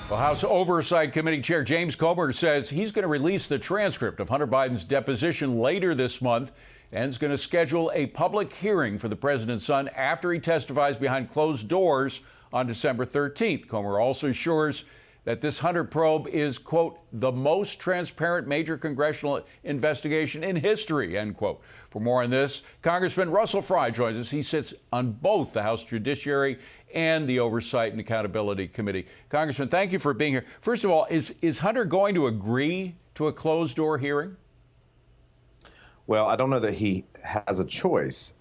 Well, House Oversight Committee Chair James Comer says he's going to release the transcript of Hunter Biden's deposition later this month and is going to schedule a public hearing for the president's son after he testifies behind closed doors on December 13th. Comer also assures that this Hunter probe is, quote, the most transparent major congressional investigation in history, end quote. For more on this, Congressman Russell Fry joins us. He sits on both the House Judiciary and the Oversight and Accountability Committee. Congressman, thank you for being here. First of all, is Hunter going to agree to a closed-door hearing? Well, I don't know that he has a choice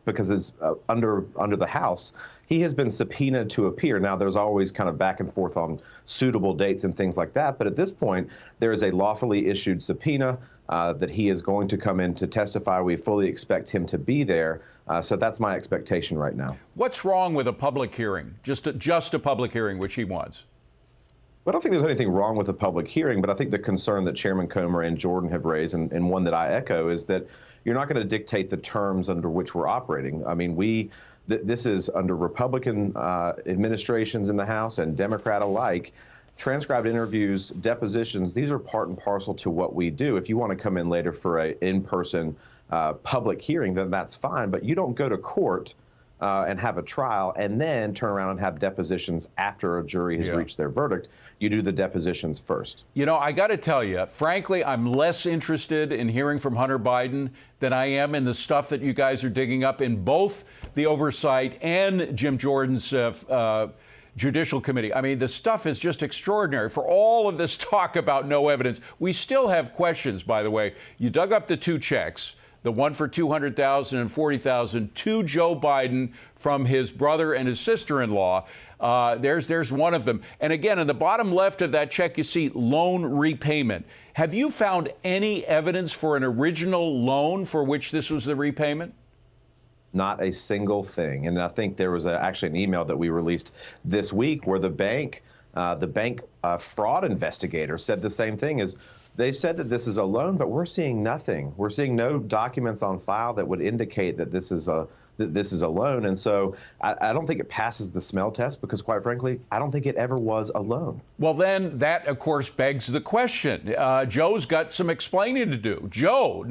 because under the House, he has been subpoenaed to appear. Now, there's always kind of back and forth on suitable dates and things like that. But at this point, there is a lawfully issued subpoena that he is going to come in to testify. We fully expect him to be there. So that's my expectation right now. What's wrong with a public hearing, just a public hearing, which he wants? I don't think there's anything wrong with a public hearing, but I think the concern that Chairman Comer and Jordan have raised, and one that I echo, is that you're not going to dictate the terms under which we're operating. I mean, this is under Republican administrations in the House and Democrat alike. Transcribed interviews, depositions, these are part and parcel to what we do. If you want to come in later for an in-person public hearing, then that's fine, but you don't go to court and have a trial and then turn around and have depositions after a jury has reached their verdict. You do the depositions first. You know, I got to tell you, frankly, I'm less interested in hearing from Hunter Biden than I am in the stuff that you guys are digging up in both the Oversight and Jim Jordan's Judicial Committee. I mean, the stuff is just extraordinary. For all of this talk about no evidence, we still have questions, by the way. You dug up the two checks, the one for $200,000 and $40,000 to Joe Biden from his brother and his sister-in-law. There's one of them. And again, in the bottom left of that check, you see loan repayment. Have you found any evidence for an original loan for which this was the repayment? Not a single thing. And I think there was actually an email that we released this week where the bank fraud investigator said the same thing. They've said that this is a loan, but we're seeing nothing. We're seeing no documents on file that would indicate that this is a loan. And so I don't think it passes the smell test because, quite frankly, I don't think it ever was a loan. Well, then that, of course, begs the question. Joe's got some explaining to do. Joe,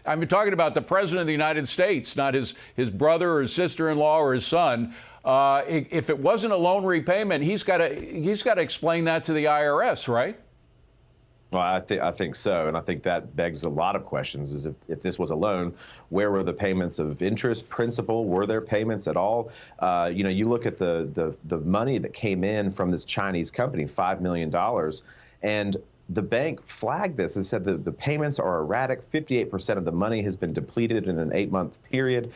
I'm talking about the president of the United States, not his brother or his sister-in-law or his son. If it wasn't a loan repayment, he's got to explain that to the IRS, right? Well, I think so, and I think that begs a lot of questions. Is if this was a loan, where were the payments of interest, principal? Were there payments at all? You look at the money that came in from this Chinese company, $5 million, and the bank flagged this and said that the payments are erratic. 58% of the money has been depleted in an 8-month period.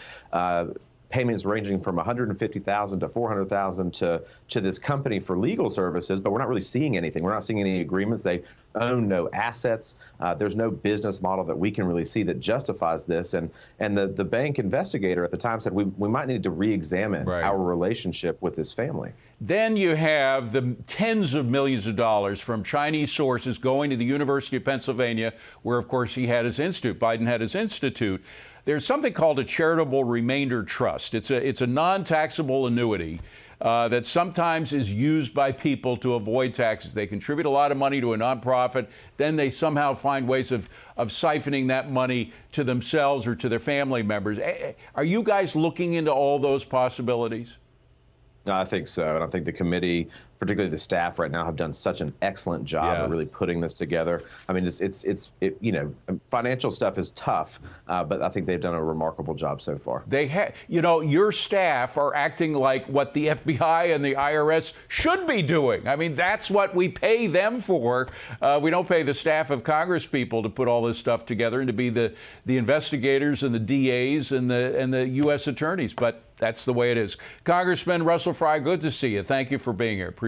Payments ranging from $150,000 to $400,000 to this company for legal services, but we're not really seeing anything. We're not seeing any agreements. They own no assets. There's no business model that we can really see that justifies this. And the bank investigator at the time said we might need to re-examine our relationship with this family. Then you have the tens of millions of dollars from Chinese sources going to the University of Pennsylvania, where, of course, he had his institute. Biden had his institute. There's something called a Charitable Remainder Trust. It's a non-taxable annuity that sometimes is used by people to avoid taxes. They contribute a lot of money to a nonprofit, then they somehow find ways of siphoning that money to themselves or to their family members. Are you guys looking into all those possibilities? I think so, and I think the committee, particularly the staff right now, have done such an excellent job of really putting this together. I mean, financial stuff is tough, but I think they've done a remarkable job so far. They have, your staff are acting like what the FBI and the IRS should be doing. I mean, that's what we pay them for. We don't pay the staff of Congress people to put all this stuff together and to be the investigators and the DAs and the U.S. attorneys, but that's the way it is. Congressman Russell Fry, good to see you. Thank you for being here. Appreciate